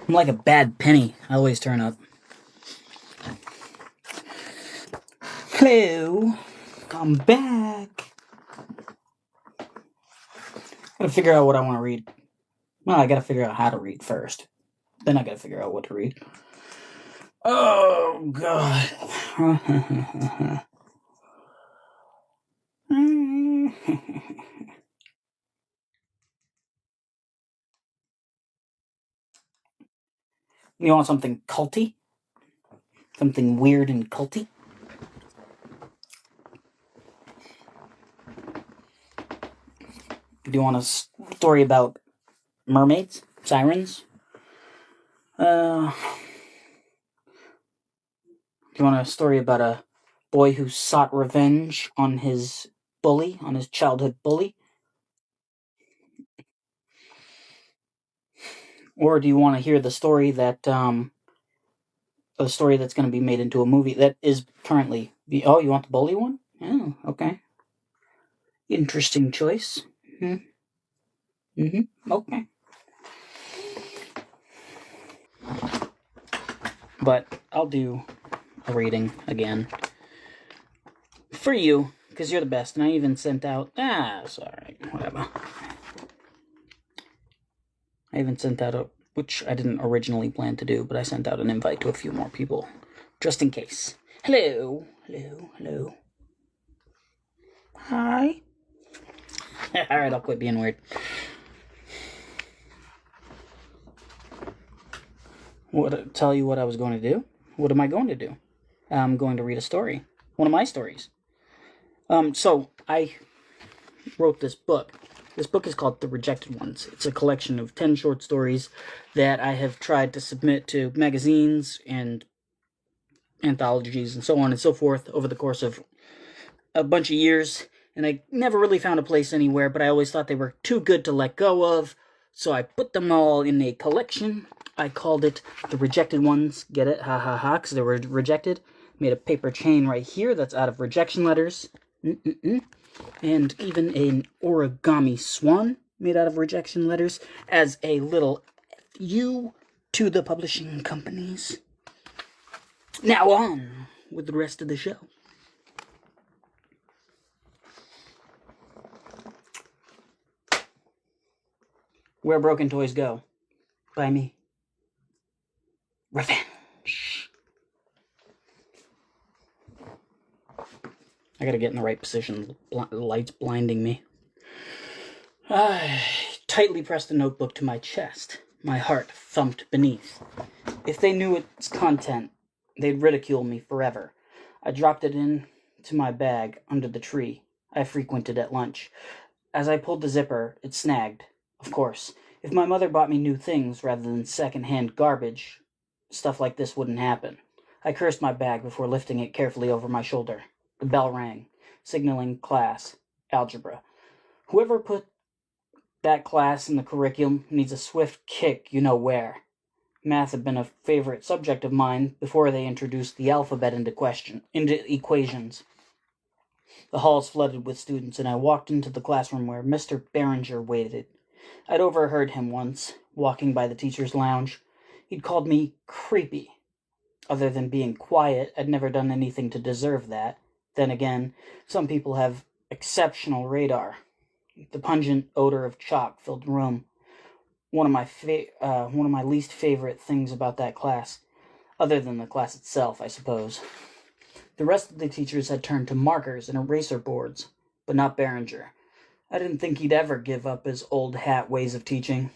I'm like a bad penny. I always turn up. Hello. I'm back. Gotta figure out what I want to read. Well, I gotta figure out how to read first. Then I gotta figure out what to read. Oh, God. You want something culty? Something weird and culty? Do you want a story about mermaids? Sirens? Do you want a story about a boy who sought revenge on his bully, on his childhood bully? Or do you want to hear the story that's going to be made into a movie that is currently... Oh, you want the bully one? Oh, okay. Interesting choice. Okay. But I'll do a reading again. For you, because you're the best. And I even sent out... it's alright. Whatever. I even sent out which I didn't originally plan to do, but I sent out an invite to a few more people. Just in case. Hello. Hello. Hello. Hi. Alright, I'll quit being weird. Tell you what I was going to do? What am I going to do? I'm going to read a story. One of my stories. So I wrote this book. This book is called The Rejected Ones. It's a collection of 10 short stories that I have tried to submit to magazines and anthologies and so on and so forth over the course of a bunch of years, and I never really found a place anywhere, but I always thought they were too good to let go of, so I put them all in a collection. I called it The Rejected Ones. Get it? Ha ha ha, because they were rejected. Made a paper chain right here that's out of rejection letters. And even an origami swan made out of rejection letters as a little FU to the publishing companies. Now on with the rest of the show. Where Broken Toys Go, by me. Revenge. I gotta get in the right position. The light's blinding me. I tightly pressed the notebook to my chest. My heart thumped beneath. If they knew its content, they'd ridicule me forever. I dropped it into my bag under the tree I frequented at lunch. As I pulled the zipper, it snagged. Of course, if my mother bought me new things rather than second-hand garbage, stuff like this wouldn't happen. I cursed my bag before lifting it carefully over my shoulder. The bell rang, signaling class, algebra. Whoever put that class in the curriculum needs a swift kick you know where. Math had been a favorite subject of mine before they introduced the alphabet into equations. The halls flooded with students, and I walked into the classroom where Mr. Barringer waited. I'd overheard him once, walking by the teacher's lounge. He'd called me creepy. Other than being quiet, I'd never done anything to deserve that. Then again, some people have exceptional radar. The pungent odor of chalk filled the room. One of my least favorite things about that class, other than the class itself, I suppose. The rest of the teachers had turned to markers and eraser boards, but not Barringer. I didn't think he'd ever give up his old hat ways of teaching.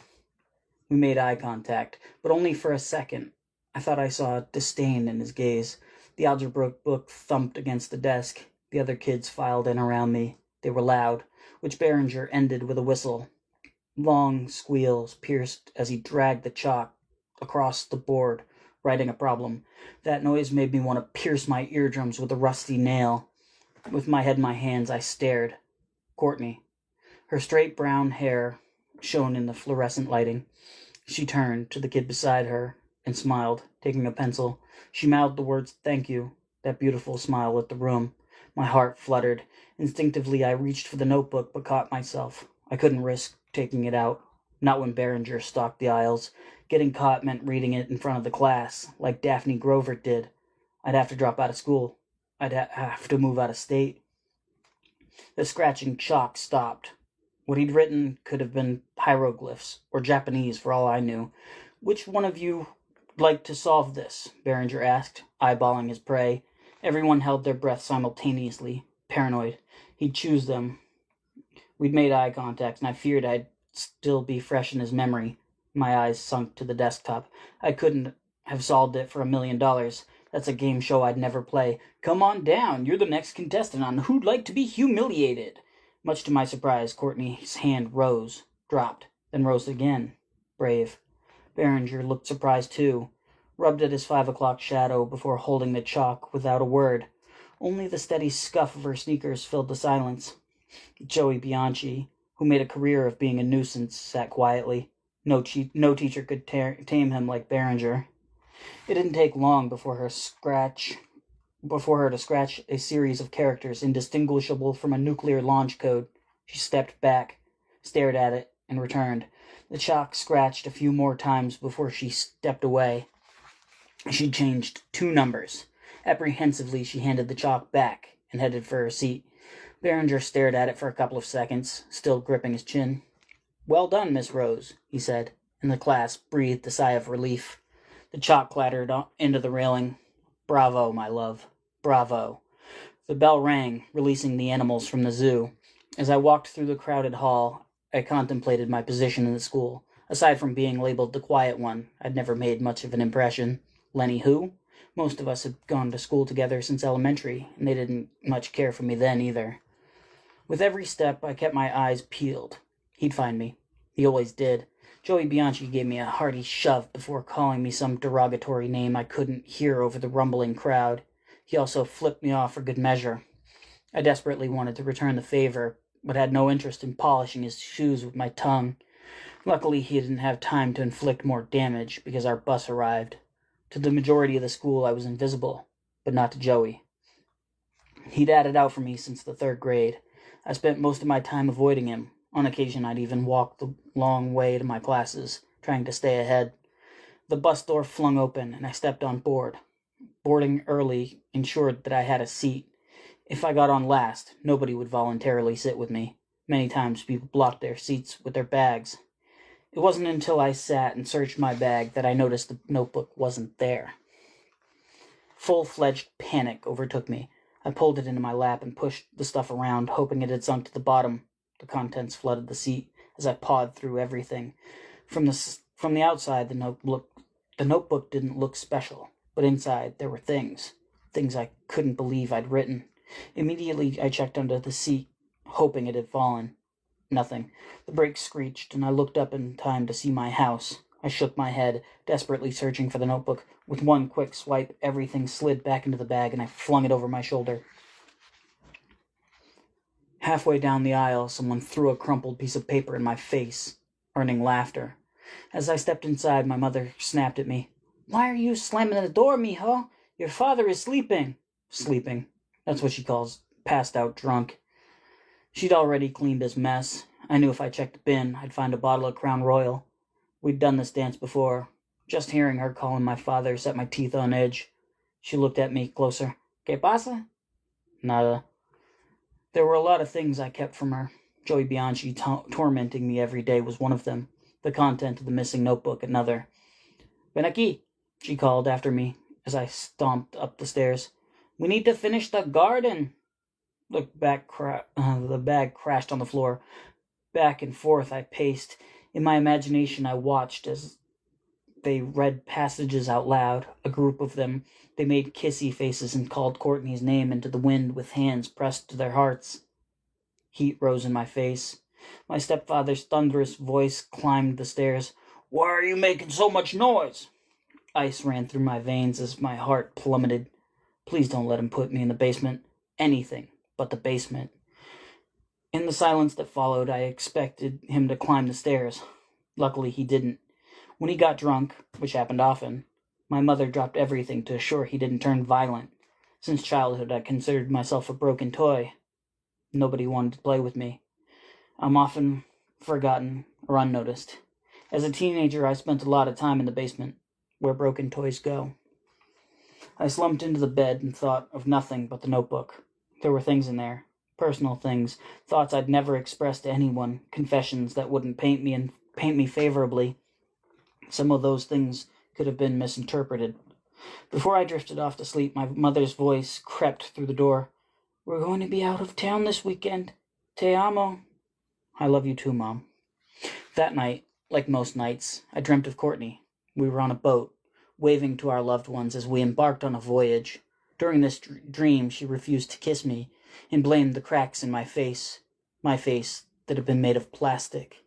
We made eye contact, but only for a second. I thought I saw disdain in his gaze. The algebra book thumped against the desk. The other kids filed in around me. They were loud, which Barringer ended with a whistle. Long squeals pierced as he dragged the chalk across the board, writing a problem. That noise made me want to pierce my eardrums with a rusty nail. With my head in my hands, I stared. Courtney. Her straight brown hair shone in the fluorescent lighting. She turned to the kid beside her and smiled, taking a pencil. She mouthed the words, "Thank you." That beautiful smile lit the room. My heart fluttered. Instinctively, I reached for the notebook, but caught myself. I couldn't risk taking it out. Not when Berenger stalked the aisles. Getting caught meant reading it in front of the class, like Daphne Grover did. I'd have to drop out of school. I'd have to move out of state. The scratching chalk stopped. What he'd written could have been hieroglyphs, or Japanese for all I knew. "Which one of you like to solve this?" Berenger asked, eyeballing his prey. Everyone held their breath simultaneously, paranoid. He'd choose them. We'd made eye contact, and I feared I'd still be fresh in his memory. My eyes sunk to the desktop. I couldn't have solved it for $1,000,000. That's a game show I'd never play. "Come on down. You're the next contestant on Who'd Like to Be Humiliated." Much to my surprise, Courtney's hand rose, dropped, then rose again. Brave. Berenger looked surprised too, rubbed at his 5 o'clock shadow before holding the chalk without a word. Only the steady scuff of her sneakers filled the silence. Joey Bianchi, who made a career of being a nuisance, sat quietly. No teacher could tame him like Berenger. It didn't take long before her to scratch a series of characters indistinguishable from a nuclear launch code. She stepped back, stared at it, and returned. The chalk scratched a few more times before she stepped away. She'd changed 2 numbers. Apprehensively, she handed the chalk back and headed for her seat. Berenger stared at it for a couple of seconds, still gripping his chin. "Well done, Miss Rose," he said, and the class breathed a sigh of relief. The chalk clattered into the railing. "Bravo, my love. Bravo." The bell rang, releasing the animals from the zoo. As I walked through the crowded hall, I contemplated my position in the school. Aside from being labeled the quiet one, I'd never made much of an impression. Lenny who? Most of us had gone to school together since elementary, and they didn't much care for me then either. With every step, I kept my eyes peeled. He'd find me. He always did. Joey Bianchi gave me a hearty shove before calling me some derogatory name I couldn't hear over the rumbling crowd. He also flipped me off for good measure. I desperately wanted to return the favor, but had no interest in polishing his shoes with my tongue. Luckily, he didn't have time to inflict more damage because our bus arrived. To the majority of the school, I was invisible, but not to Joey. He'd added out for me since the 3rd grade. I spent most of my time avoiding him. On occasion, I'd even walk the long way to my classes, trying to stay ahead. The bus door flung open, and I stepped on board. Boarding early ensured that I had a seat. If I got on last, nobody would voluntarily sit with me. Many times people blocked their seats with their bags. It wasn't until I sat and searched my bag that I noticed the notebook wasn't there. Full-fledged panic overtook me. I pulled it into my lap and pushed the stuff around, hoping it had sunk to the bottom. The contents flooded the seat as I pawed through everything. From the outside, the notebook didn't look special, but inside there were things I couldn't believe I'd written. Immediately, I checked under the seat, hoping it had fallen. Nothing. The brakes screeched, and I looked up in time to see my house. I shook my head, desperately searching for the notebook. With one quick swipe, everything slid back into the bag, and I flung it over my shoulder. Halfway down the aisle, someone threw a crumpled piece of paper in my face, earning laughter. As I stepped inside, my mother snapped at me. "Why are you slamming the door, mijo? Your father is sleeping." Sleeping. That's what she calls passed out drunk. She'd already cleaned his mess. I knew if I checked the bin, I'd find a bottle of Crown Royal. We'd done this dance before. Just hearing her call him my father set my teeth on edge. She looked at me closer. "¿Qué pasa?" "Nada." There were a lot of things I kept from her. Joey Bianchi tormenting me every day was one of them. The content of the missing notebook another. "Ven aquí," she called after me as I stomped up the stairs. "We need to finish the garden." The bag crashed on the floor. Back and forth I paced. In my imagination, I watched as they read passages out loud. A group of them. They made kissy faces and called Courtney's name into the wind with hands pressed to their hearts. Heat rose in my face. My stepfather's thunderous voice climbed the stairs. "Why are you making so much noise?" Ice ran through my veins as my heart plummeted. Please don't let him put me in the basement. Anything but the basement. In the silence that followed, I expected him to climb the stairs. Luckily, he didn't. When he got drunk, which happened often, my mother dropped everything to assure he didn't turn violent. Since childhood, I considered myself a broken toy. Nobody wanted to play with me. I'm often forgotten or unnoticed. As a teenager, I spent a lot of time in the basement, where broken toys go. I slumped into the bed and thought of nothing but the notebook. There were things in there, personal things, thoughts I'd never expressed to anyone, confessions that wouldn't paint me favorably. Some of those things could have been misinterpreted. Before I drifted off to sleep, my mother's voice crept through the door. "We're going to be out of town this weekend. Te amo." "I love you too, Mom." That night, like most nights, I dreamt of Courtney. We were on a boat, waving to our loved ones as we embarked on a voyage. During this dream, she refused to kiss me and blamed the cracks in my face that had been made of plastic.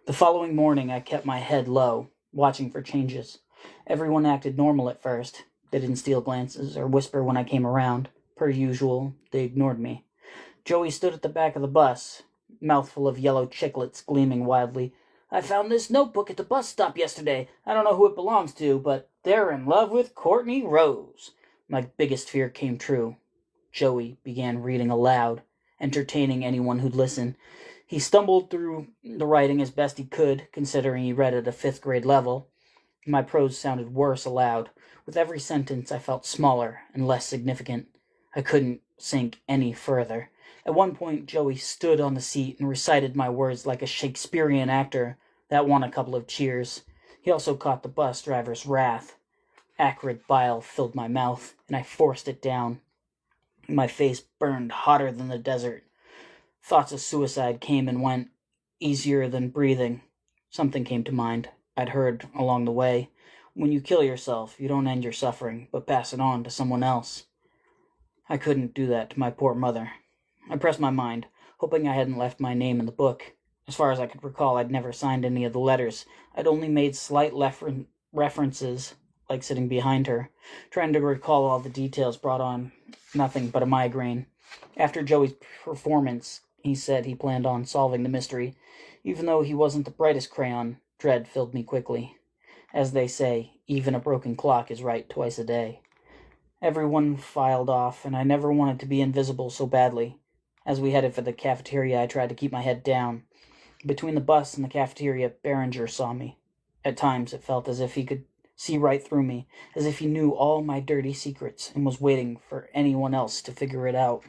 The following morning, I kept my head low, watching for changes. Everyone acted normal at first. They didn't steal glances or whisper when I came around. Per usual, they ignored me. Joey stood at the back of the bus, mouthful of yellow chiclets gleaming wildly. "I found this notebook at the bus stop yesterday. I don't know who it belongs to, but they're in love with Courtney Rose." My biggest fear came true. Joey began reading aloud, entertaining anyone who'd listen. He stumbled through the writing as best he could, considering he read at a 5th grade level. My prose sounded worse aloud. With every sentence, I felt smaller and less significant. I couldn't sink any further. At one point, Joey stood on the seat and recited my words like a Shakespearean actor. That won a couple of cheers. He also caught the bus driver's wrath. Acrid bile filled my mouth, and I forced it down. My face burned hotter than the desert. Thoughts of suicide came and went, easier than breathing. Something came to mind I'd heard along the way. When you kill yourself, you don't end your suffering, but pass it on to someone else. I couldn't do that to my poor mother. I pressed my mind, hoping I hadn't left my name in the book. As far as I could recall, I'd never signed any of the letters. I'd only made slight references, like sitting behind her. Trying to recall all the details brought on nothing but a migraine. After Joey's performance, he said he planned on solving the mystery. Even though he wasn't the brightest crayon, dread filled me quickly. As they say, even a broken clock is right twice a day. Everyone filed off, and I never wanted to be invisible so badly. As we headed for the cafeteria, I tried to keep my head down. Between the bus and the cafeteria, Behringer saw me. At times, it felt as if he could see right through me, as if he knew all my dirty secrets and was waiting for anyone else to figure it out.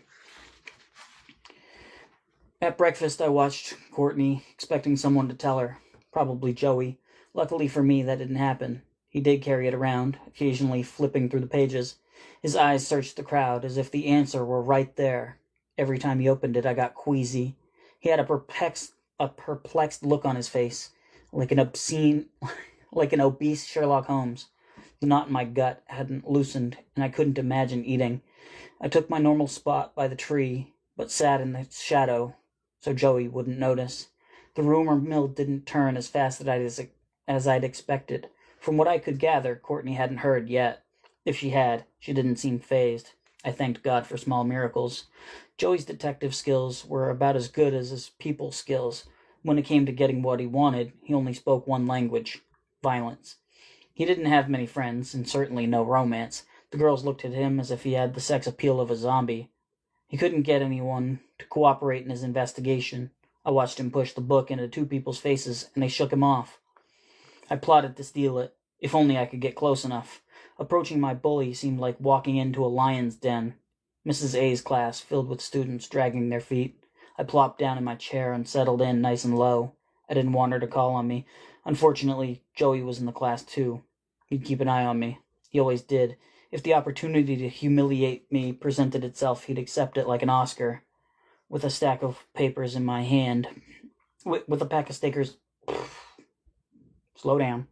At breakfast, I watched Courtney, expecting someone to tell her. Probably Joey. Luckily for me, that didn't happen. He did carry it around, occasionally flipping through the pages. His eyes searched the crowd as if the answer were right there. Every time he opened it, I got queasy. He had a perplexed look on his face, like an obese Sherlock Holmes. The knot in my gut hadn't loosened, and I couldn't imagine eating. I took my normal spot by the tree, but sat in the shadow, so Joey wouldn't notice. The rumor mill didn't turn as fast as I'd expected. From what I could gather, Courtney hadn't heard yet. If she had, she didn't seem fazed. I thanked God for small miracles. Joey's detective skills were about as good as his people skills. When it came to getting what he wanted, he only spoke one language: violence. He didn't have many friends, and certainly no romance. The girls looked at him as if he had the sex appeal of a zombie. He couldn't get anyone to cooperate in his investigation. I watched him push the book into 2 people's faces, and they shook him off. I plotted to steal it, if only I could get close enough. Approaching my bully seemed like walking into a lion's den. Mrs. A's class filled with students dragging their feet. I plopped down in my chair and settled in nice and low. I didn't want her to call on me. Unfortunately, Joey was in the class too. He'd keep an eye on me. He always did. If the opportunity to humiliate me presented itself, he'd accept it like an Oscar. With a stack of papers in my hand, with a pack of stickers. Slow down.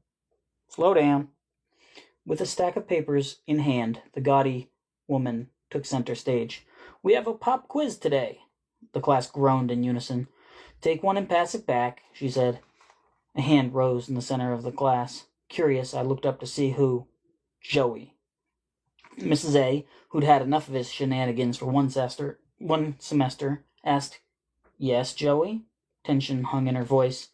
With a stack of papers in hand, the gaudy woman took center stage. "We have a pop quiz today." The class groaned in unison. "Take one and pass it back," she said. A hand rose in the center of the class. Curious, I looked up to see who. Joey. Mrs. A, who'd had enough of his shenanigans for one semester, asked, "Yes, Joey?" Tension hung in her voice.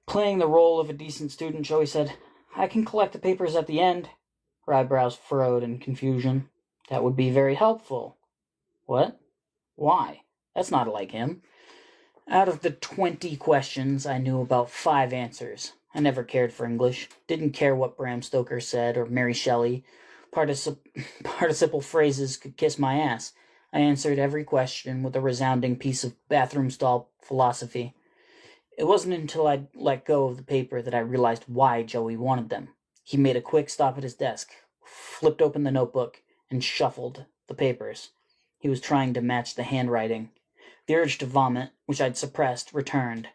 Playing the role of a decent student, Joey said, "I can collect the papers at the end." Her eyebrows furrowed in confusion. "That would be very helpful." "What? Why? That's not like him." Out of the 20 questions, I knew about 5 answers. I never cared for English. Didn't care what Bram Stoker said or Mary Shelley. Participle phrases could kiss my ass. I answered every question with a resounding piece of bathroom stall philosophy. It wasn't until I'd let go of the paper that I realized why Joey wanted them. He made a quick stop at his desk, flipped open the notebook, and shuffled the papers. He was trying to match the handwriting. The urge to vomit, which I'd suppressed, returned.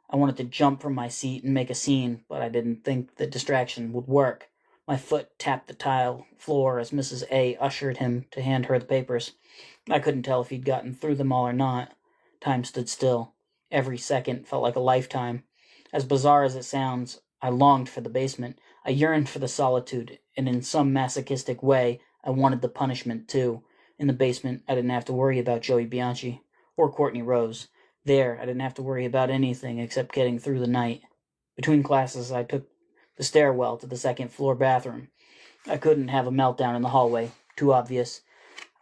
I wanted to jump from my seat and make a scene, but I didn't think the distraction would work. My foot tapped the tile floor as Mrs. A ushered him to hand her the papers. I couldn't tell if he'd gotten through them all or not. Time stood still. Every second felt like a lifetime. As bizarre as it sounds, I longed for the basement. I yearned for the solitude, and in some masochistic way, I wanted the punishment, too. In the basement, I didn't have to worry about Joey Bianchi or Courtney Rose. There, I didn't have to worry about anything except getting through the night. Between classes, I took the stairwell to the second-floor bathroom. I couldn't have a meltdown in the hallway. Too obvious.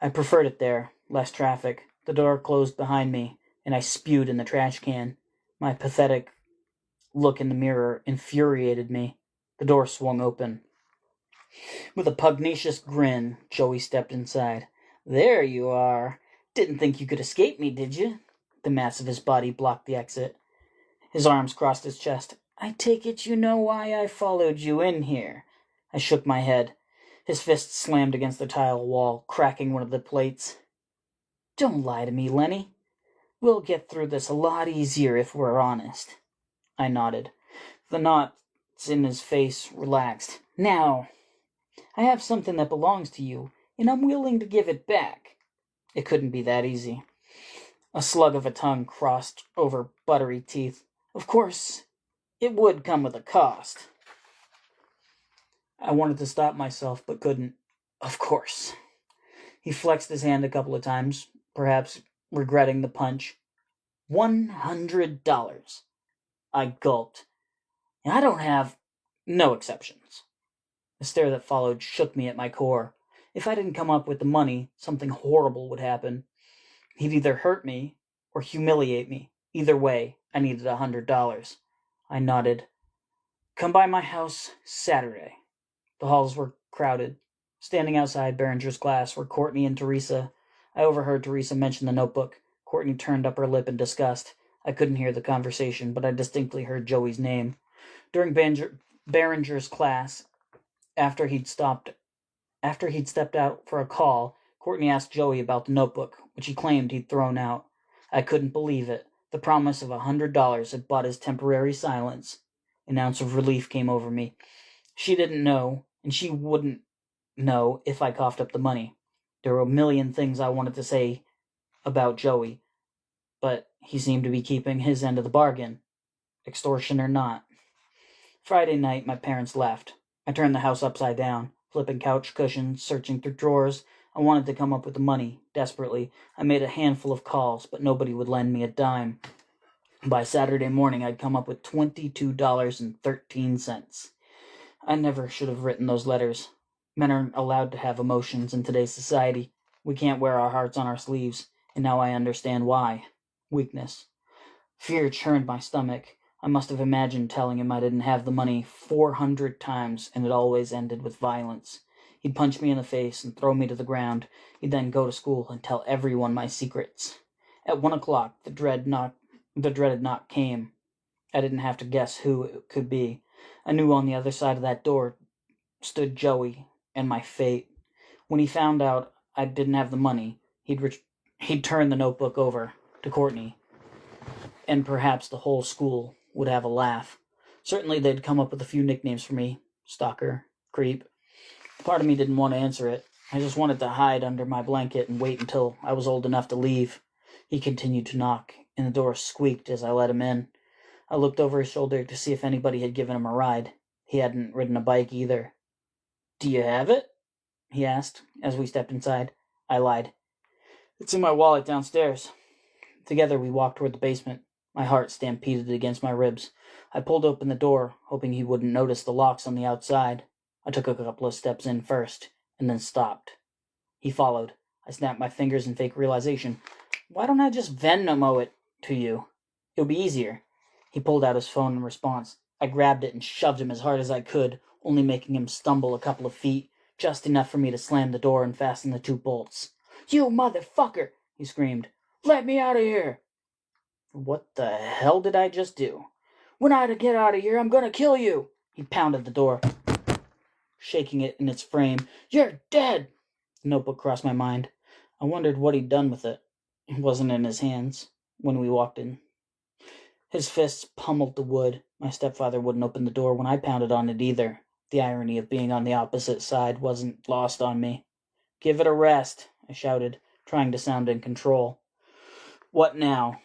I preferred it there. Less traffic. The door closed behind me, and I spewed in the trash can. My pathetic look in the mirror infuriated me. The door swung open. With a pugnacious grin, Joey stepped inside. "There you are. Didn't think you could escape me, did you?" The mass of his body blocked the exit. His arms crossed his chest. "I take it you know why I followed you in here." I shook my head. His fist slammed against the tile wall, cracking one of the plates. "Don't lie to me, Lenny. We'll get through this a lot easier if we're honest." I nodded. The knots in his face relaxed. "Now, I have something that belongs to you, and I'm willing to give it back." It couldn't be that easy. A slug of a tongue crossed over buttery teeth. "Of course, it would come with a cost." I wanted to stop myself, but couldn't. "Of course." He flexed his hand a couple of times, perhaps regretting the punch. $100. I gulped. "I don't have—" "No exceptions." The stare that followed shook me at my core. If I didn't come up with the money, something horrible would happen. He'd either hurt me or humiliate me. Either way, I needed $100. I nodded. "Come by my house Saturday." The halls were crowded. Standing outside Behringer's glass were Courtney and Teresa. I overheard Teresa mention the notebook. Courtney turned up her lip in disgust. I couldn't hear the conversation, but I distinctly heard Joey's name. During Behringer's class, after he'd stepped out for a call, Courtney asked Joey about the notebook, which he claimed he'd thrown out. I couldn't believe it. The promise of $100 had bought his temporary silence. An ounce of relief came over me. She didn't know, and she wouldn't know if I coughed up the money. There were a million things I wanted to say about Joey, but he seemed to be keeping his end of the bargain, extortion or not. Friday night, my parents left. I turned the house upside down, flipping couch cushions, searching through drawers. I wanted to come up with the money, desperately. I made a handful of calls, but nobody would lend me a dime. By Saturday morning, I'd come up with $22.13. I never should have written those letters. Men aren't allowed to have emotions in today's society. We can't wear our hearts on our sleeves, and now I understand why. Weakness. Fear churned my stomach. I must have imagined telling him I didn't have the money 400 times, and it always ended with violence. He'd punch me in the face and throw me to the ground. He'd then go to school and tell everyone my secrets. At 1 o'clock, the dreaded knock came. I didn't have to guess who it could be. I knew on the other side of that door stood Joey and my fate. When he found out I didn't have the money, he'd turn the notebook over to Courtney, and perhaps the whole school would have a laugh. Certainly they'd come up with a few nicknames for me. Stalker, creep. Part of me didn't want to answer it. I just wanted to hide under my blanket and wait until I was old enough to leave. He continued to knock, and the door squeaked as I let him in. I looked over his shoulder to see if anybody had given him a ride. He hadn't ridden a bike either. "Do you have it?" he asked as we stepped inside. I lied. "It's in my wallet downstairs." Together we walked toward the basement. My heart stampeded against my ribs. I pulled open the door, hoping he wouldn't notice the locks on the outside. I took a couple of steps in first, and then stopped. He followed. I snapped my fingers in fake realization. "Why don't I just Venmo it to you? It'll be easier." He pulled out his phone in response. I grabbed it and shoved him as hard as I could, only making him stumble a couple of feet, just enough for me to slam the door and fasten the 2 bolts. "You motherfucker!" he screamed. "Let me out of here!" What the hell did I just do? "When I get out of here, I'm gonna kill you!" He pounded the door, shaking it in its frame. "You're dead!" The notebook crossed my mind. I wondered what he'd done with it. It wasn't in his hands when we walked in. His fists pummeled the wood. My stepfather wouldn't open the door when I pounded on it either. The irony of being on the opposite side wasn't lost on me. "Give it a rest," I shouted, trying to sound in control. "What now?"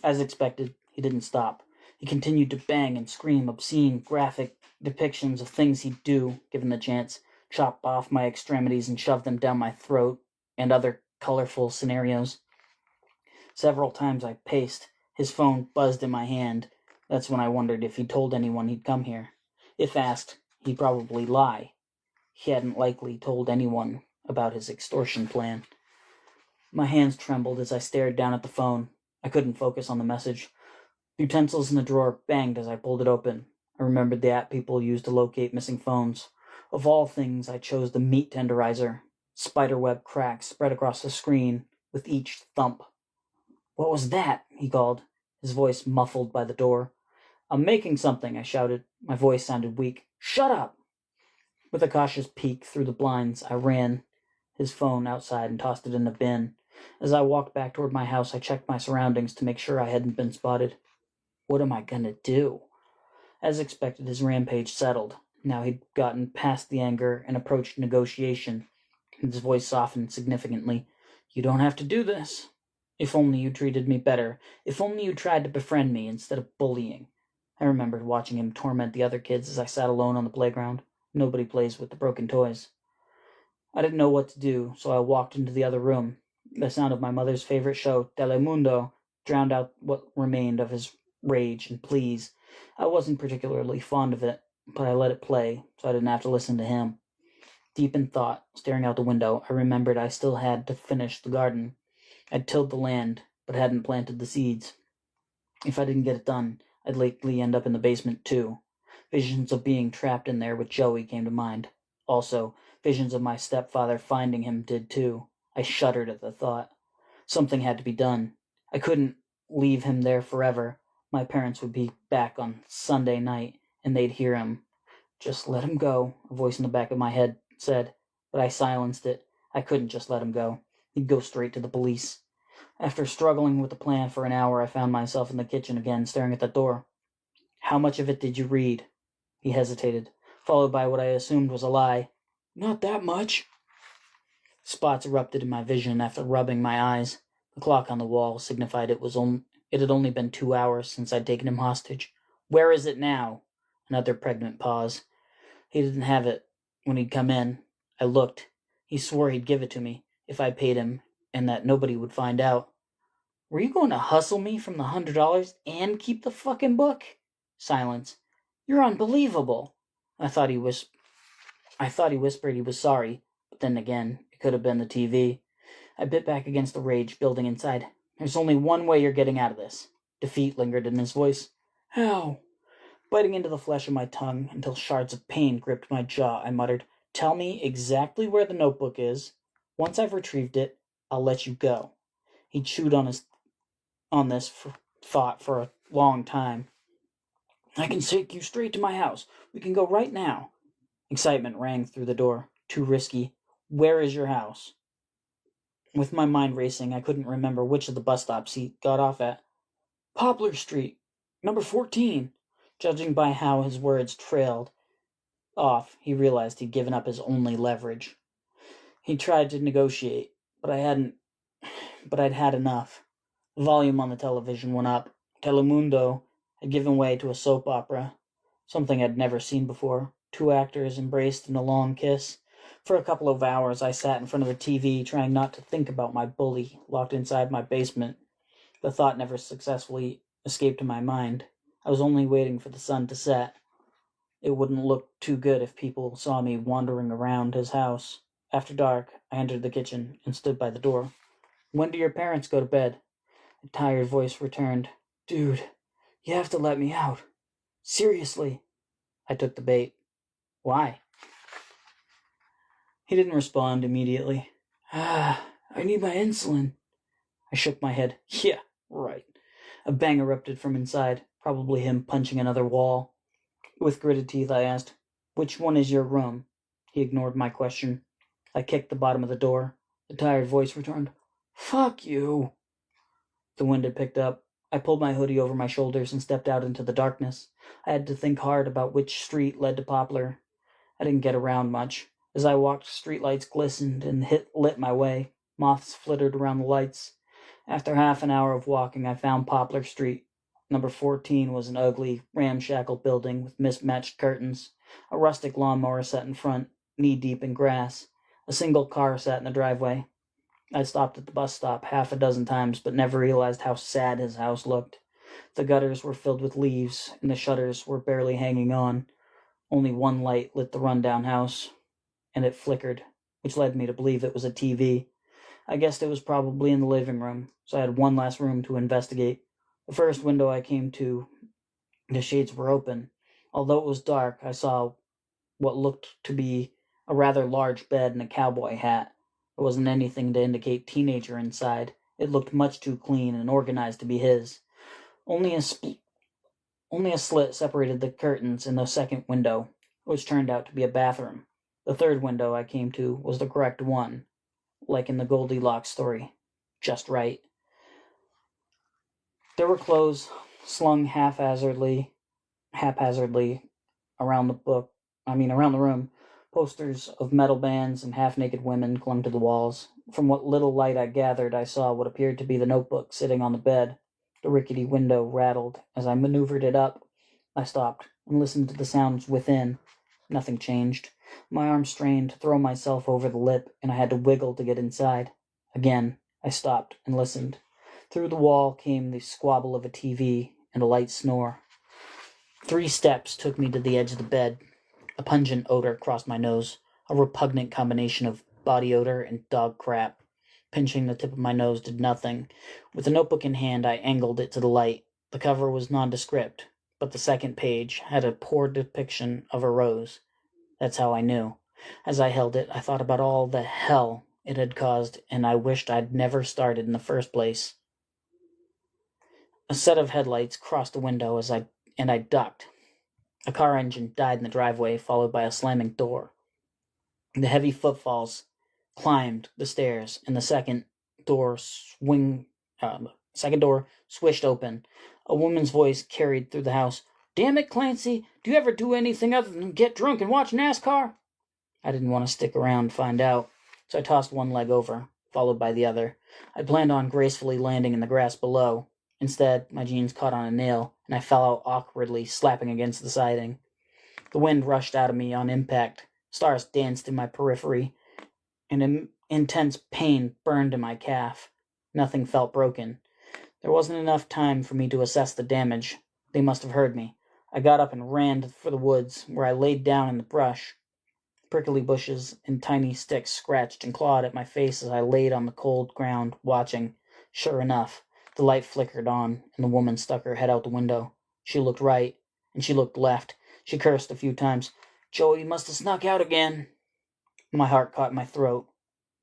As expected, he didn't stop. He continued to bang and scream obscene, graphic depictions of things he'd do, given the chance, chop off my extremities and shove them down my throat, and other colorful scenarios. Several times I paced. His phone buzzed in my hand. That's when I wondered if he'd told anyone he'd come here. If asked, he'd probably lie. He hadn't likely told anyone about his extortion plan. My hands trembled as I stared down at the phone. I couldn't focus on the message. Utensils in the drawer banged as I pulled it open. I remembered the app people use to locate missing phones. Of all things, I chose the meat tenderizer. Spiderweb cracks spread across the screen with each thump. "What was that?" he called, his voice muffled by the door. "I'm making something," I shouted. My voice sounded weak. "Shut up!" With a cautious peek through the blinds, I ran his phone outside and tossed it in a bin. As I walked back toward my house, I checked my surroundings to make sure I hadn't been spotted. What am I gonna do? As expected, his rampage settled. Now he'd gotten past the anger and approached negotiation. His voice softened significantly. "You don't have to do this. If only you treated me better. If only you tried to befriend me instead of bullying." I remembered watching him torment the other kids as I sat alone on the playground. Nobody plays with the broken toys. I didn't know what to do, so I walked into the other room. The sound of my mother's favorite show, Telemundo, drowned out what remained of his rage and pleas. I wasn't particularly fond of it, but I let it play, so I didn't have to listen to him. Deep in thought, staring out the window, I remembered I still had to finish the garden. I'd tilled the land, but hadn't planted the seeds. If I didn't get it done, I'd likely end up in the basement too. Visions of being trapped in there with Joey came to mind. Also, visions of my stepfather finding him did too. I shuddered at the thought. Something had to be done. I couldn't leave him there forever. My parents would be back on Sunday night, and they'd hear him. "Just let him go," a voice in the back of my head said, but I silenced it. I couldn't just let him go. He'd go straight to the police. After struggling with the plan for an hour, I found myself in the kitchen again, staring at the door. "How much of it did you read?" He hesitated, followed by what I assumed was a lie. "Not that much." Spots erupted in my vision after rubbing my eyes. The clock on the wall signified it had only been 2 hours since I'd taken him hostage. "Where is it now?" Another pregnant pause. "He didn't have it when he'd come in." I looked. He swore he'd give it to me, if I paid him, and that nobody would find out. "Were you going to hustle me from the $100 and keep the fucking book?" Silence. "You're unbelievable." I thought he whispered he was sorry, but then again, it could have been the TV. I bit back against the rage building inside. "There's only one way you're getting out of this." Defeat lingered in his voice. "How?" Biting into the flesh of my tongue until shards of pain gripped my jaw, I muttered, "Tell me exactly where the notebook is. Once I've retrieved it, I'll let you go." He chewed on this thought for a long time. "I can take you straight to my house. We can go right now." Excitement rang through the door. "Too risky. Where is your house?" With my mind racing, I couldn't remember which of the bus stops he got off at. "Poplar Street, number 14. Judging by how his words trailed off, he realized he'd given up his only leverage. He tried to negotiate, but I'd had enough. The volume on the television went up. Telemundo had given way to a soap opera, something I'd never seen before. 2 actors embraced in a long kiss. For a couple of hours, I sat in front of the TV, trying not to think about my bully locked inside my basement. The thought never successfully escaped my mind. I was only waiting for the sun to set. It wouldn't look too good if people saw me wandering around his house. After dark, I entered the kitchen and stood by the door. "When do your parents go to bed?" A tired voice returned. "Dude, you have to let me out." Seriously. I took the bait. Why? He didn't respond immediately. I need my insulin. I shook my head. Yeah, right. A bang erupted from inside, probably him punching another wall. With gritted teeth, I asked, "Which one is your room?" He ignored my question. I kicked the bottom of the door. The tired voice returned, "Fuck you." The wind had picked up. I pulled my hoodie over my shoulders and stepped out into the darkness. I had to think hard about which street led to Poplar. I didn't get around much. As I walked, streetlights glistened and lit my way. Moths flittered around the lights. After half an hour of walking, I found Poplar Street. Number 14 was an ugly, ramshackle building with mismatched curtains. A rustic lawnmower sat in front, knee-deep in grass. A single car sat in the driveway. I stopped at the bus stop half a dozen times, but never realized how sad his house looked. The gutters were filled with leaves, and the shutters were barely hanging on. Only one light lit the rundown house, and it flickered, which led me to believe it was a TV. I guessed it was probably in the living room, so I had one last room to investigate. The first window I came to, the shades were open. Although it was dark, I saw what looked to be a rather large bed and a cowboy hat. There wasn't anything to indicate teenager inside. It looked much too clean and organized to be his. Only a slit separated the curtains in the second window, which turned out to be a bathroom. The third window I came to was the correct one, like in the Goldilocks story. Just right. There were clothes slung haphazardly around around the room. Posters of metal bands and half-naked women clung to the walls. From what little light I gathered, I saw what appeared to be the notebook sitting on the bed. The rickety window rattled. As I maneuvered it up, I stopped and listened to the sounds within. Nothing changed. My arm strained to throw myself over the lip, and I had to wiggle to get inside. Again, I stopped and listened. Through the wall came the squabble of a TV and a light snore. 3 steps took me to the edge of the bed. A pungent odor crossed my nose, a repugnant combination of body odor and dog crap. Pinching the tip of my nose did nothing. With the notebook in hand, I angled it to the light. The cover was nondescript, but the second page had a poor depiction of a rose. That's how I knew. As I held it, I thought about all the hell it had caused, and I wished I'd never started in the first place. A set of headlights crossed the window and I ducked. A car engine died in the driveway, followed by a slamming door. The heavy footfalls climbed the stairs, and the second door swished open. A woman's voice carried through the house. "Damn it, Clancy! Do you ever do anything other than get drunk and watch NASCAR?" I didn't want to stick around to find out, so I tossed one leg over, followed by the other. I planned on gracefully landing in the grass below. Instead, my jeans caught on a nail, and I fell out awkwardly, slapping against the siding. The wind rushed out of me on impact. Stars danced in my periphery, and intense pain burned in my calf. Nothing felt broken. There wasn't enough time for me to assess the damage. They must have heard me. I got up and ran for the woods, where I laid down in the brush. Prickly bushes and tiny sticks scratched and clawed at my face as I laid on the cold ground, watching. Sure enough, the light flickered on, and the woman stuck her head out the window. She looked right, and she looked left. She cursed a few times. "Joey must have snuck out again." My heart caught in my throat.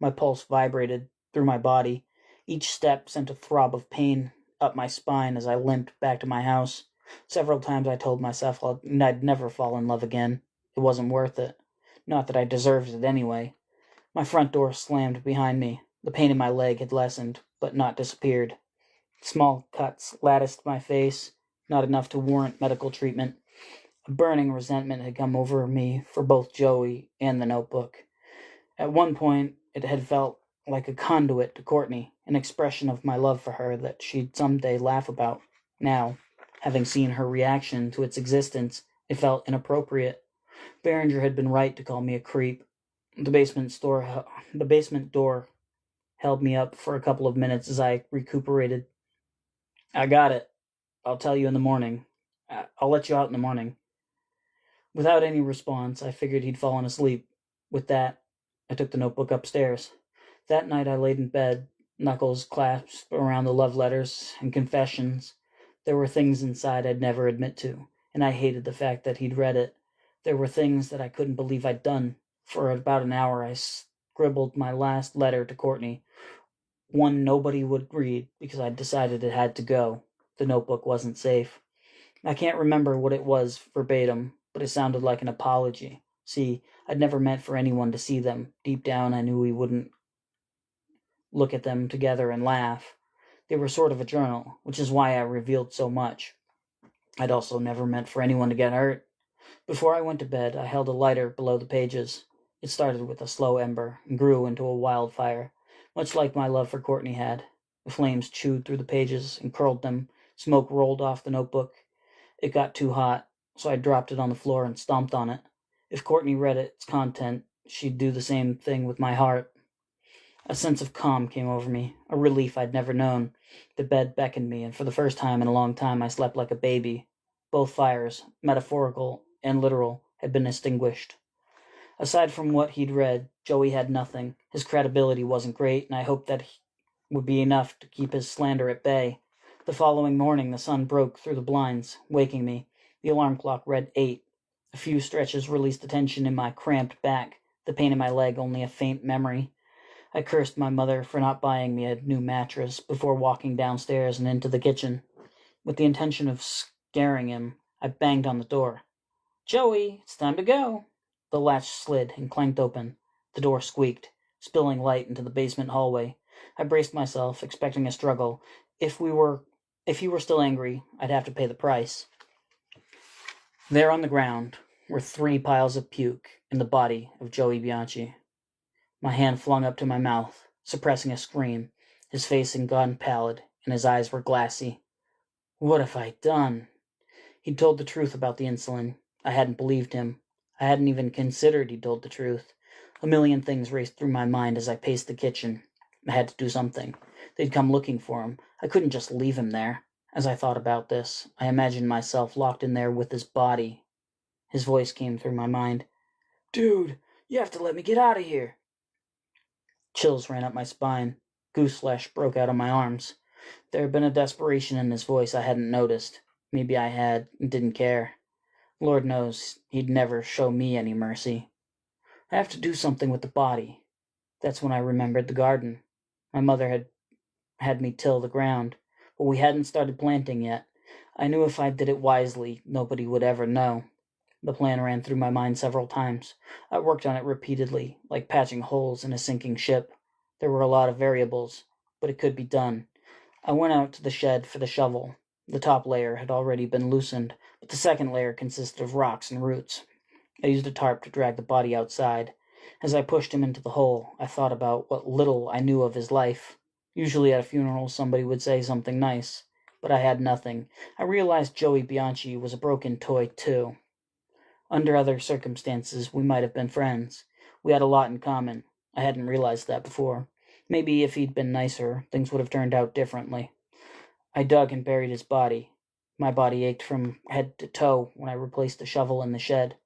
My pulse vibrated through my body. Each step sent a throb of pain up my spine as I limped back to my house. Several times I told myself I'd never fall in love again. It wasn't worth it. Not that I deserved it anyway. My front door slammed behind me. The pain in my leg had lessened, but not disappeared. Small cuts latticed my face, not enough to warrant medical treatment. A burning resentment had come over me for both Joey and the notebook. At one point, it had felt like a conduit to Courtney, an expression of my love for her that she'd someday laugh about. Now, having seen her reaction to its existence, it felt inappropriate. Behringer had been right to call me a creep. The basement door held me up for a couple of minutes as I recuperated. "I got it. I'll tell you in the morning. I'll let you out in the morning." Without any response, I figured he'd fallen asleep. With that, I took the notebook upstairs. That night I laid in bed, knuckles clasped around the love letters and confessions. There were things inside I'd never admit to, and I hated the fact that he'd read it. There were things that I couldn't believe I'd done. For about an hour, I scribbled my last letter to Courtney, one nobody would read because I'd decided it had to go. The notebook wasn't safe. I can't remember what it was verbatim, but it sounded like an apology. See, I'd never meant for anyone to see them. Deep down, I knew we wouldn't look at them together and laugh. They were sort of a journal, which is why I revealed so much. I'd also never meant for anyone to get hurt. Before I went to bed, I held a lighter below the pages. It started with a slow ember and grew into a wildfire, much like my love for Courtney had. The flames chewed through the pages and curled them. Smoke rolled off the notebook. It got too hot, so I dropped it on the floor and stomped on it. If Courtney read its content, she'd do the same thing with my heart. A sense of calm came over me, a relief I'd never known. The bed beckoned me, and for the first time in a long time I slept like a baby. Both fires, metaphorical and literal, had been extinguished. Aside from what he'd read, Joey had nothing. His credibility wasn't great, and I hoped that would be enough to keep his slander at bay. The following morning the sun broke through the blinds, waking me. The alarm clock read 8. A few stretches released the tension in my cramped back, the pain in my leg only a faint memory. I cursed my mother for not buying me a new mattress before walking downstairs and into the kitchen. With the intention of scaring him, I banged on the door. "Joey, it's time to go." The latch slid and clanked open. The door squeaked, spilling light into the basement hallway. I braced myself, expecting a struggle. If he were still angry, I'd have to pay the price. There on the ground were 3 piles of puke and the body of Joey Bianchi. My hand flung up to my mouth, suppressing a scream. His face had gone pallid, and his eyes were glassy. What have I done? He'd told the truth about the insulin. I hadn't believed him. I hadn't even considered he'd told the truth. A million things raced through my mind as I paced the kitchen. I had to do something. They'd come looking for him. I couldn't just leave him there. As I thought about this, I imagined myself locked in there with his body. His voice came through my mind. "Dude, you have to let me get out of here." Chills ran up my spine. Goose flesh broke out on my arms. There had been a desperation in his voice I hadn't noticed. Maybe I had and didn't care. Lord knows he'd never show me any mercy. I have to do something with the body. That's when I remembered the garden. My mother had me till the ground, but we hadn't started planting yet. I knew if I did it wisely, nobody would ever know. The plan ran through my mind several times. I worked on it repeatedly, like patching holes in a sinking ship. There were a lot of variables, but it could be done. I went out to the shed for the shovel. The top layer had already been loosened, but the second layer consisted of rocks and roots. I used a tarp to drag the body outside. As I pushed him into the hole, I thought about what little I knew of his life. Usually at a funeral somebody would say something nice, but I had nothing. I realized Joey Bianchi was a broken toy too. Under other circumstances, we might have been friends. We had a lot in common. I hadn't realized that before. Maybe if he'd been nicer, things would have turned out differently. I dug and buried his body. My body ached from head to toe when I replaced the shovel in the shed.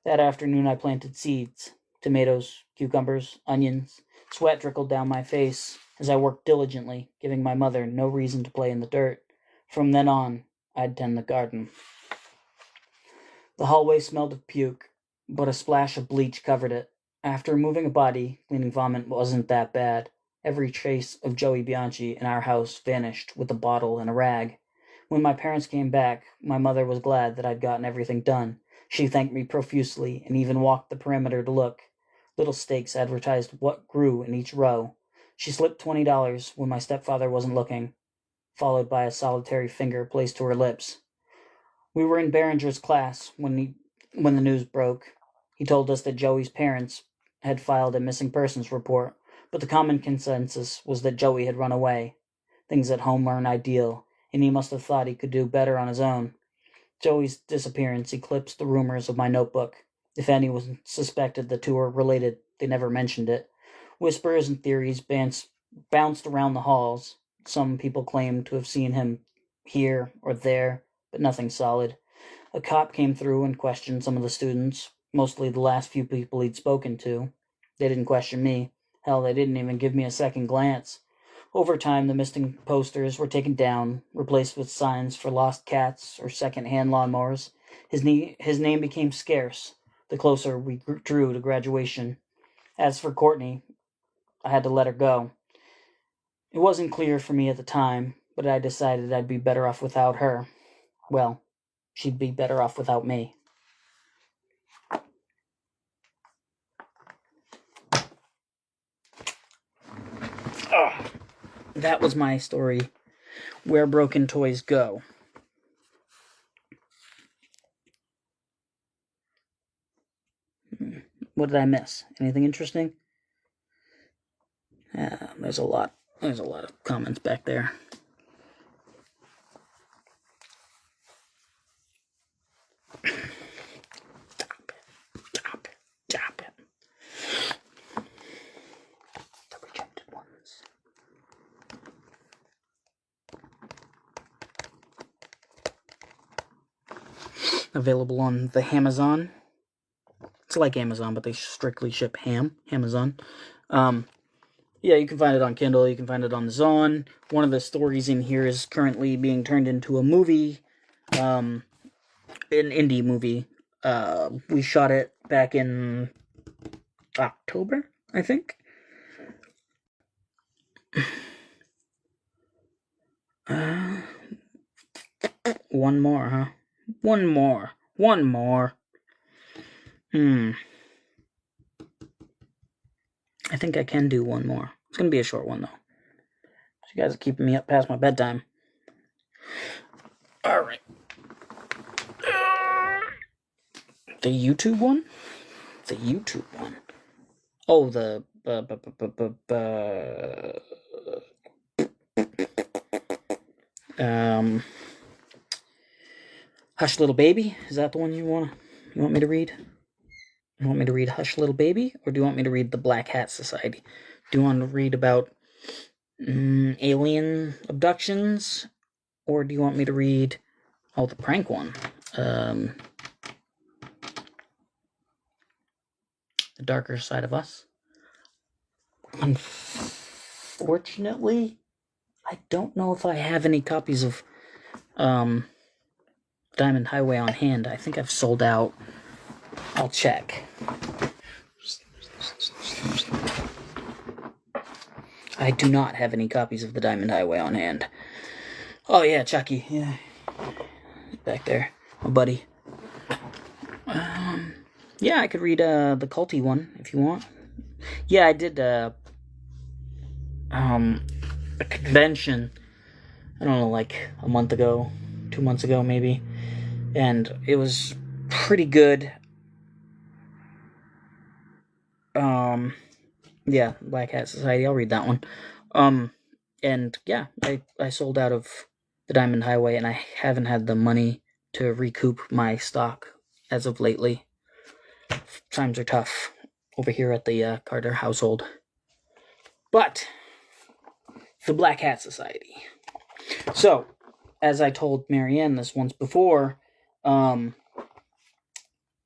That afternoon I planted seeds. Tomatoes, cucumbers, onions. Sweat trickled down my face as I worked diligently, giving my mother no reason to play in the dirt. From then on, I'd tend the garden. The hallway smelled of puke, but a splash of bleach covered it. After removing a body, cleaning vomit wasn't that bad. Every trace of Joey Bianchi in our house vanished with a bottle and a rag. When my parents came back, my mother was glad that I'd gotten everything done. She thanked me profusely and even walked the perimeter to look. Little stakes advertised what grew in each row. She slipped $20 when my stepfather wasn't looking, followed by a solitary finger placed to her lips. We were in Behringer's class when the news broke. He told us that Joey's parents had filed a missing persons report, but the common consensus was that Joey had run away. Things at home weren't ideal, and he must have thought he could do better on his own. Joey's disappearance eclipsed the rumors of my notebook. If anyone suspected the two were related, they never mentioned it. Whispers and theories bounced around the halls. Some people claimed to have seen him here or there, but nothing solid. A cop came through and questioned some of the students, mostly the last few people he'd spoken to. They didn't question me. Hell, they didn't even give me a second glance. Over time, the missing posters were taken down, replaced with signs for lost cats or second-hand lawnmowers. His name became scarce the closer we drew to graduation. As for Courtney, I had to let her go. It wasn't clear for me at the time, but I decided I'd be better off without her. Well, she'd be better off without me. That was my story, Where Broken Toys Go. What did I miss? Anything interesting? There's a lot of comments back there. Stop it. The rejected ones. Available on the Amazon. It's like Amazon, but they strictly ship Amazon. Yeah, you can find it on Kindle. You can find it on the Zon. One of the stories in here is currently being turned into a movie, an indie movie. We shot it back in October, I think. One more, huh? One more. I think I can do one more. It's gonna be a short one, though. You guys are keeping me up past my bedtime. Alright. The YouTube one? Oh, the... Hush Little Baby? Is that the one you want me to read? You want me to read Hush Little Baby? Or do you want me to read The Black Hat Society? Do you want to read about alien abductions? Or do you want me to read the prank one? The Darker Side of Us? Unfortunately, I don't know if I have any copies of Diamond Highway on hand. I think I've sold out. I'll check. I do not have any copies of the Diamond Highway on hand. Oh yeah, Chucky. Yeah. Back there. My buddy. Yeah, I could read the culty one if you want. Yeah, I did a convention, I don't know, like a month ago, 2 months ago maybe. And it was pretty good. Yeah, Black Hat Society, I'll read that one. And yeah, I sold out of the Diamond Highway, and I haven't had the money to recoup my stock as of lately. Times are tough over here at the Carter household. But the Black Hat Society. So, as I told Marianne this once before,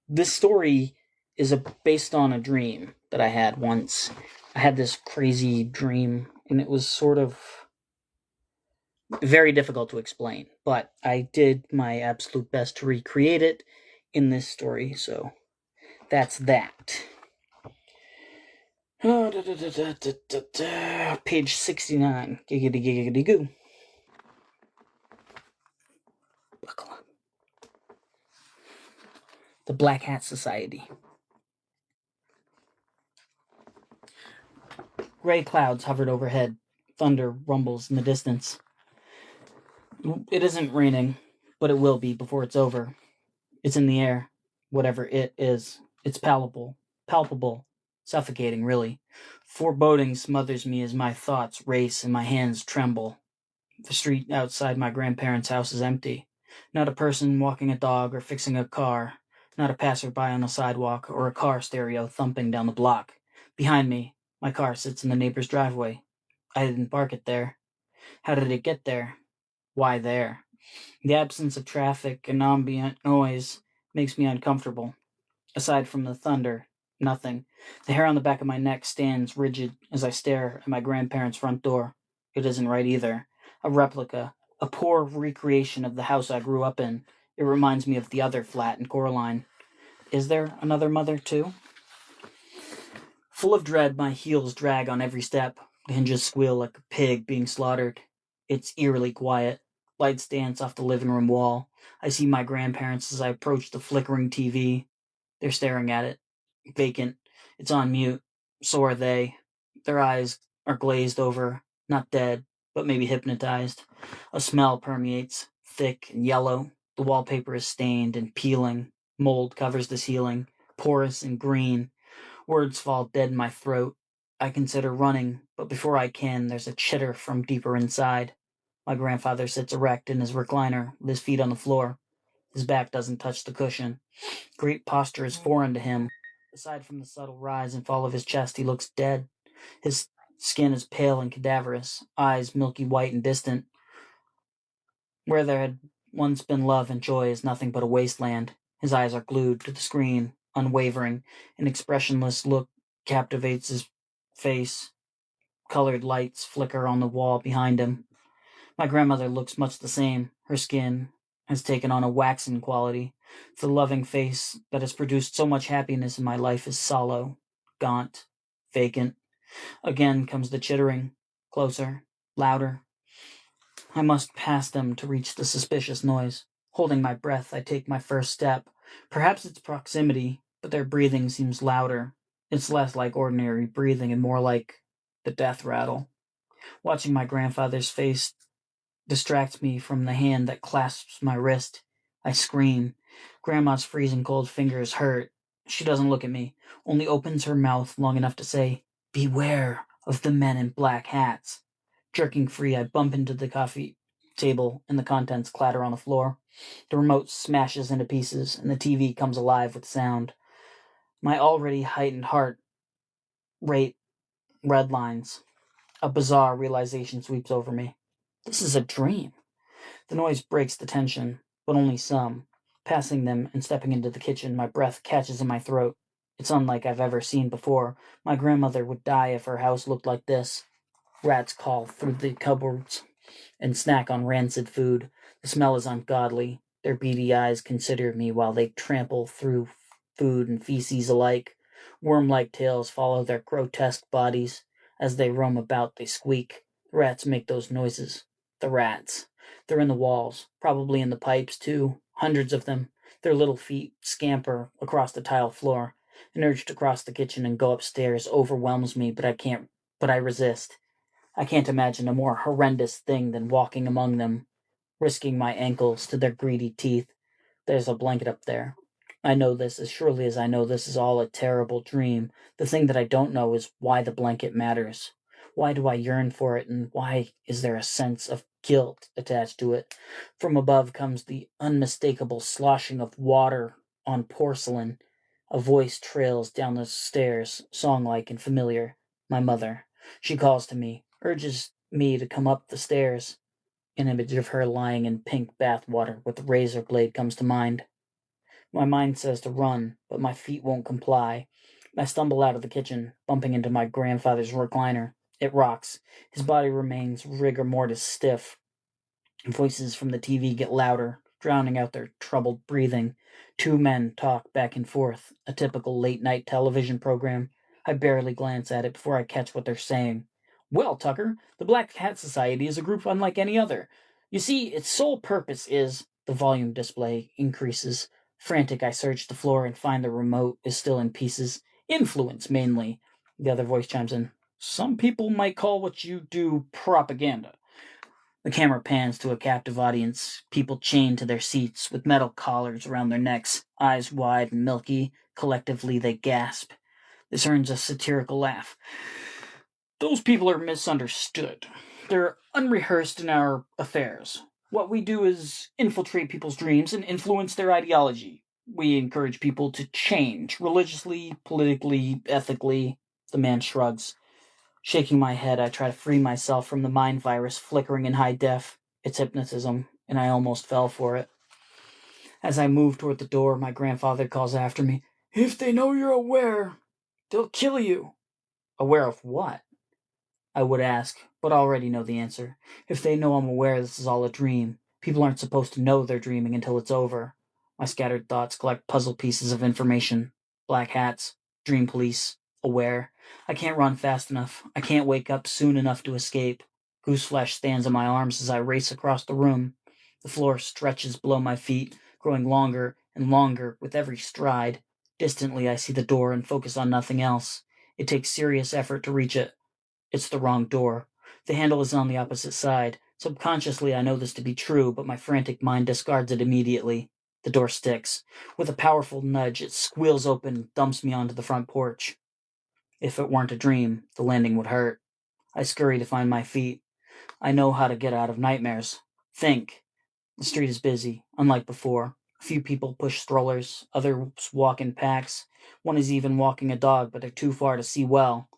this story is based on a dream that I had once. I had this crazy dream, and it was sort of very difficult to explain, but I did my absolute best to recreate it in this story, so that's that. Page 69. Giggity giggity goo. Buckle up. The Black Hat Society. Gray clouds hovered overhead. Thunder rumbles in the distance. It isn't raining, but it will be before it's over. It's in the air, whatever it is. It's palpable, suffocating, really. Foreboding smothers me as my thoughts race and my hands tremble. The street outside my grandparents' house is empty. Not a person walking a dog or fixing a car. Not a passerby on the sidewalk or a car stereo thumping down the block. Behind me, my car sits in the neighbor's driveway. I didn't park it there. How did it get there? Why there? The absence of traffic and ambient noise makes me uncomfortable. Aside from the thunder, nothing. The hair on the back of my neck stands rigid as I stare at my grandparents' front door. It isn't right either. A replica, a poor recreation of the house I grew up in. It reminds me of the other flat in Coraline. Is there another mother, too? Full of dread, my heels drag on every step. The hinges squeal like a pig being slaughtered. It's eerily quiet. Lights dance off the living room wall. I see my grandparents as I approach the flickering TV. They're staring at it. Vacant. It's on mute. So are they. Their eyes are glazed over. Not dead, but maybe hypnotized. A smell permeates, thick and yellow. The wallpaper is stained and peeling. Mold covers the ceiling, porous and green. Words fall dead in my throat. I consider running, but before I can, there's a chitter from deeper inside. My grandfather sits erect in his recliner, with his feet on the floor. His back doesn't touch the cushion. Great posture is foreign to him. Aside from the subtle rise and fall of his chest, he looks dead. His skin is pale and cadaverous, eyes milky white and distant. Where there had once been love and joy is nothing but a wasteland. His eyes are glued to the screen, unwavering. An expressionless look captivates his face. Colored lights flicker on the wall behind him. My grandmother looks much the same. Her skin has taken on a waxen quality. The loving face that has produced so much happiness in my life is sallow, gaunt, vacant. Again comes the chittering. Closer, louder. I must pass them to reach the suspicious noise. Holding my breath, I take my first step. Perhaps it's proximity, but their breathing seems louder. It's less like ordinary breathing and more like the death rattle. Watching my grandfather's face distracts me from the hand that clasps my wrist. I scream. Grandma's freezing cold fingers hurt. She doesn't look at me, only opens her mouth long enough to say, "Beware of the men in black hats." Jerking free, I bump into the coffee table and the contents clatter on the floor. The remote smashes into pieces and the TV comes alive with sound. My already heightened heart rate redlines. A bizarre realization sweeps over me. This is a dream. The noise breaks the tension, but only some. Passing them and stepping into the kitchen, my breath catches in my throat. It's unlike I've ever seen before. My grandmother would die if her house looked like this. Rats call through the cupboards and snack on rancid food. The smell is ungodly. Their beady eyes consider me while they trample through food and feces alike. Worm-like tails follow their grotesque bodies. As they roam about, they squeak. The rats make those noises. The rats. They're in the walls, probably in the pipes, too. Hundreds of them. Their little feet scamper across the tile floor. An urge to cross the kitchen and go upstairs overwhelms me, but I resist. I can't imagine a more horrendous thing than walking among them, risking my ankles to their greedy teeth. There's a blanket up there. I know this as surely as I know this is all a terrible dream. The thing that I don't know is why the blanket matters. Why do I yearn for it, and why is there a sense of guilt attached to it? From above comes the unmistakable sloshing of water on porcelain. A voice trails down the stairs, song-like and familiar. My mother. She calls to me, urges me to come up the stairs. An image of her lying in pink bath water with a razor blade comes to mind. My mind says to run, but my feet won't comply. I stumble out of the kitchen, bumping into my grandfather's recliner. It rocks. His body remains rigor mortis stiff. Voices from the TV get louder, drowning out their troubled breathing. Two men talk back and forth, a typical late-night television program. I barely glance at it before I catch what they're saying. "Well, Tucker, the Black Hat Society is a group unlike any other. You see, its sole purpose is..." The volume display increases. Frantic, I search the floor and find the remote is still in pieces. "Influence, mainly." The other voice chimes in. "Some people might call what you do propaganda." The camera pans to a captive audience, people chained to their seats with metal collars around their necks, eyes wide and milky. Collectively, they gasp. This earns a satirical laugh. "Those people are misunderstood. They're unrehearsed in our affairs. What we do is infiltrate people's dreams and influence their ideology. We encourage people to change, religiously, politically, ethically." The man shrugs. Shaking my head, I try to free myself from the mind virus flickering in high def. It's hypnotism, and I almost fell for it. As I move toward the door, my grandfather calls after me, "If they know you're aware, they'll kill you." Aware of what? I would ask, but I already know the answer. If they know I'm aware this is all a dream, people aren't supposed to know they're dreaming until it's over. My scattered thoughts collect puzzle pieces of information. Black hats, dream police, aware. I can't run fast enough. I can't wake up soon enough to escape. Gooseflesh stands on my arms as I race across the room. The floor stretches below my feet, growing longer and longer with every stride. Distantly, I see the door and focus on nothing else. It takes serious effort to reach it. It's the wrong door. The handle is on the opposite side. Subconsciously, I know this to be true, but my frantic mind discards it immediately. The door sticks. With a powerful nudge, it squeals open and dumps me onto the front porch. If it weren't a dream, the landing would hurt. I scurry to find my feet. I know how to get out of nightmares. Think. The street is busy, unlike before. A few people push strollers, others walk in packs. One is even walking a dog, but they're too far to see well.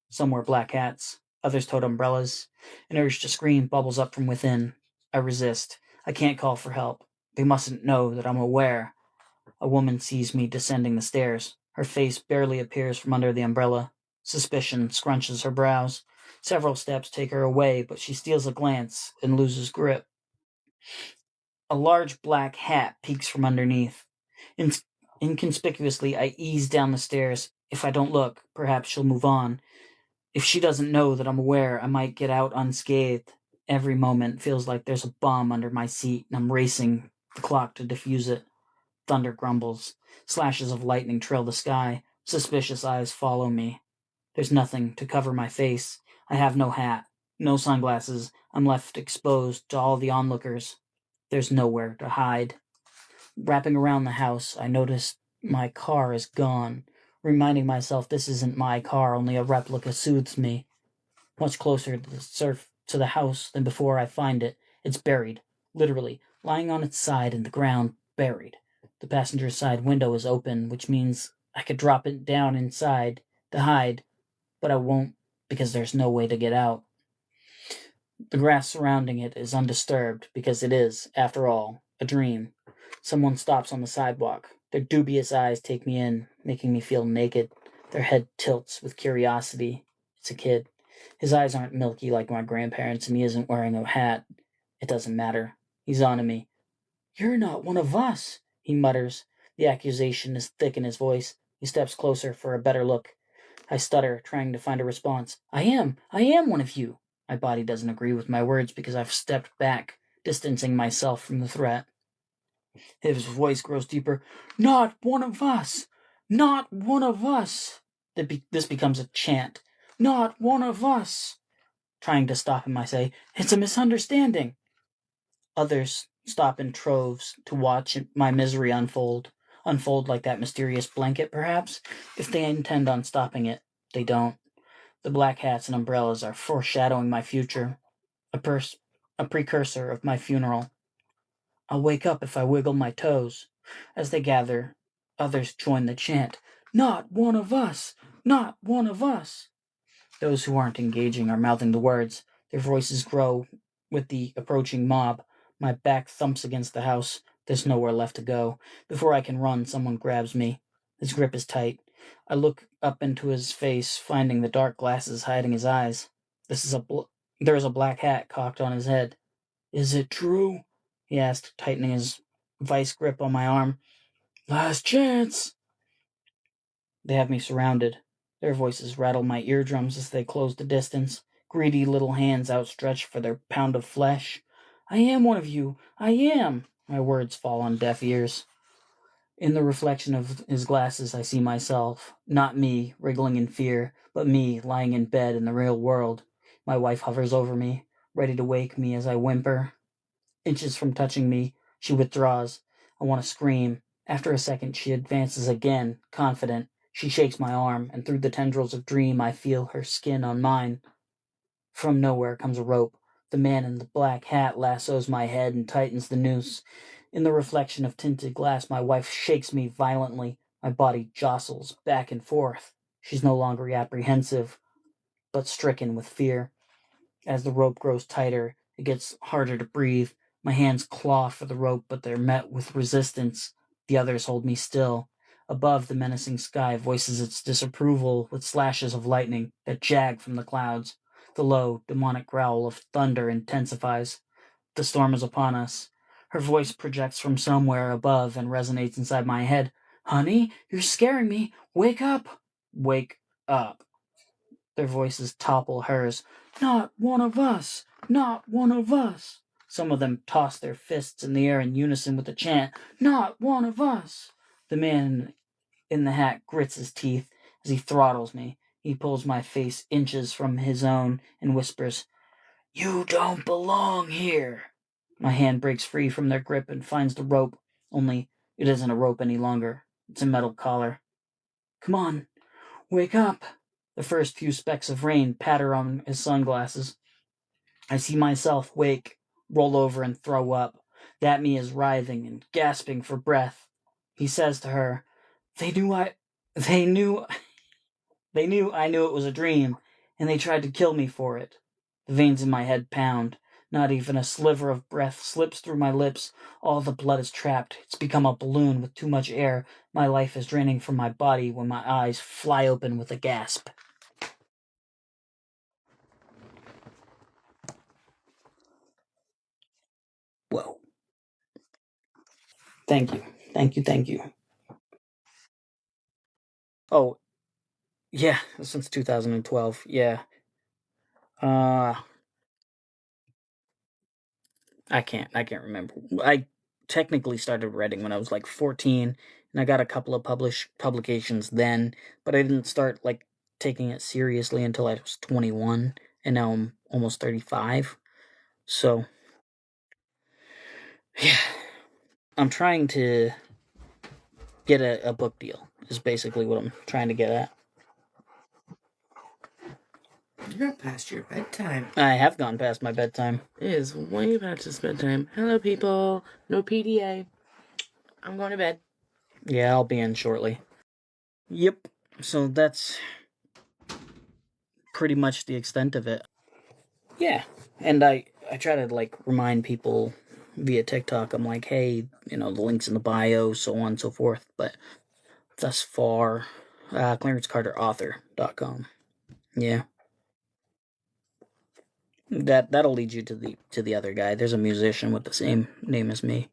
Some wear black hats, others tote umbrellas. An urge to scream bubbles up from within. I resist. I can't call for help. They mustn't know that I'm aware. A woman sees me descending the stairs. Her face barely appears from under the umbrella. Suspicion scrunches her brows. Several steps take her away, but she steals a glance and loses grip. A large black hat peeks from underneath. Inconspicuously, I ease down the stairs. If I don't look, perhaps she'll move on. If she doesn't know that I'm aware, I might get out unscathed. Every moment feels like there's a bomb under my seat, and I'm racing the clock to defuse it. Thunder grumbles. Slashes of lightning trail the sky. Suspicious eyes follow me. There's nothing to cover my face. I have no hat, no sunglasses. I'm left exposed to all the onlookers. There's nowhere to hide. Wrapping around the house, I notice my car is gone. Reminding myself this isn't my car, only a replica soothes me. Much closer to the house than before I find it. It's buried, literally, lying on its side in the ground, buried. The passenger side window is open, which means I could drop it down inside to hide, but I won't because there's no way to get out. The grass surrounding it is undisturbed because it is, after all, a dream. Someone stops on the sidewalk. Their dubious eyes take me in, making me feel naked. Their head tilts with curiosity. It's a kid. His eyes aren't milky like my grandparents', and he isn't wearing a hat. It doesn't matter. He's on to me. "You're not one of us," he mutters. The accusation is thick in his voice. He steps closer for a better look. I stutter, trying to find a response. I am one of you." My body doesn't agree with my words because I've stepped back, distancing myself from the threat. His voice grows deeper. "Not one of us! Not one of us!" This becomes a chant. "Not one of us!" Trying to stop him, I say, "It's a misunderstanding." Others stop in troves to watch my misery unfold. Unfold like that mysterious blanket, perhaps? If they intend on stopping it, they don't. The black hats and umbrellas are foreshadowing my future, a precursor of my funeral. I'll wake up if I wiggle my toes. As they gather, others join the chant. "Not one of us! Not one of us!" Those who aren't engaging are mouthing the words. Their voices grow with the approaching mob. My back thumps against the house. There's nowhere left to go. Before I can run, someone grabs me. His grip is tight. I look up into his face, finding the dark glasses hiding his eyes. There is a black hat cocked on his head. "Is it true?" he asked, tightening his vice grip on my arm. "Last chance." They have me surrounded. Their voices rattle my eardrums as they close the distance, greedy little hands outstretched for their pound of flesh. "I am one of you. I am." My words fall on deaf ears. In the reflection of his glasses, I see myself. Not me, wriggling in fear, but me, lying in bed in the real world. My wife hovers over me, ready to wake me as I whimper. Inches from touching me, she withdraws. I want to scream. After a second, she advances again, confident. She shakes my arm, and through the tendrils of dream, I feel her skin on mine. From nowhere comes a rope. The man in the black hat lassos my head and tightens the noose. In the reflection of tinted glass, my wife shakes me violently. My body jostles back and forth. She's no longer apprehensive, but stricken with fear. As the rope grows tighter, it gets harder to breathe. My hands claw for the rope, but they're met with resistance. The others hold me still. Above, the menacing sky voices its disapproval with slashes of lightning that jag from the clouds. The low, demonic growl of thunder intensifies. The storm is upon us. Her voice projects from somewhere above and resonates inside my head. Honey, you're scaring me. Wake up. Wake up. Their voices topple hers. Not one of us. Not one of us. Some of them toss their fists in the air in unison with the chant, Not one of us. The man in the hat grits his teeth as he throttles me. He pulls my face inches from his own and whispers, You don't belong here. My hand breaks free from their grip and finds the rope, only it isn't a rope any longer. It's a metal collar. Come on, wake up. The first few specks of rain patter on his sunglasses. I see myself wake, roll over, and throw up. That me is writhing and gasping for breath. He says to her, They knew they knew I knew it was a dream, and they tried to kill me for it. The veins in my head pound. Not even a sliver of breath slips through my lips. All the blood is trapped. It's become a balloon with too much air. My life is draining from my body when my eyes fly open with a gasp. Whoa. Thank you. Thank you. Thank you. Oh, yeah, since 2012. Yeah. Uh I can't remember. I technically started writing when I was like 14, and I got a couple of publications then, but I didn't start like taking it seriously until I was 21, and now I'm almost 35. So, yeah, I'm trying to get a book deal. Is basically what I'm trying to get at. You're past your bedtime. I have gone past my bedtime. It is way past his bedtime. Hello, people. No PDA. I'm going to bed. Yeah, I'll be in shortly. Yep. So that's pretty much the extent of it. Yeah, and I try to like remind people via TikTok. I'm like, hey, the links in the bio, so on and so forth. But thus far, ClarenceCarterAuthor.com. Yeah, that'll lead you to the other guy. There's a musician with the same name as me.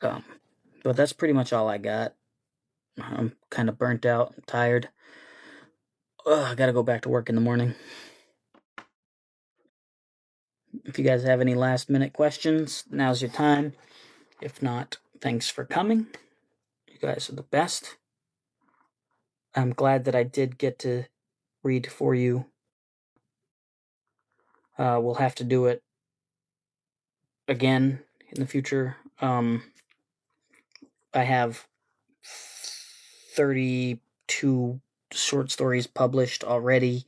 But that's pretty much all I got. I'm kind of burnt out, I'm tired. I gotta go back to work in the morning. If you guys have any last minute questions, now's your time. If not, thanks for coming. You guys are the best. I'm glad that I did get to read for you. We'll have to do it again in the future. I have 32 short stories published already,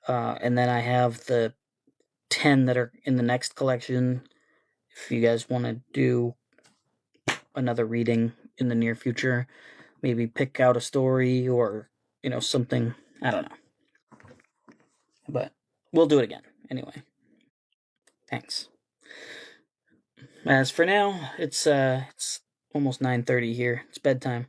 and then I have the 10 that are in the next collection. If you guys want to do another reading in the near future, maybe pick out a story or something. I don't know, but we'll do it again anyway. Thanks. As for now, it's almost 9:30 here. It's bedtime.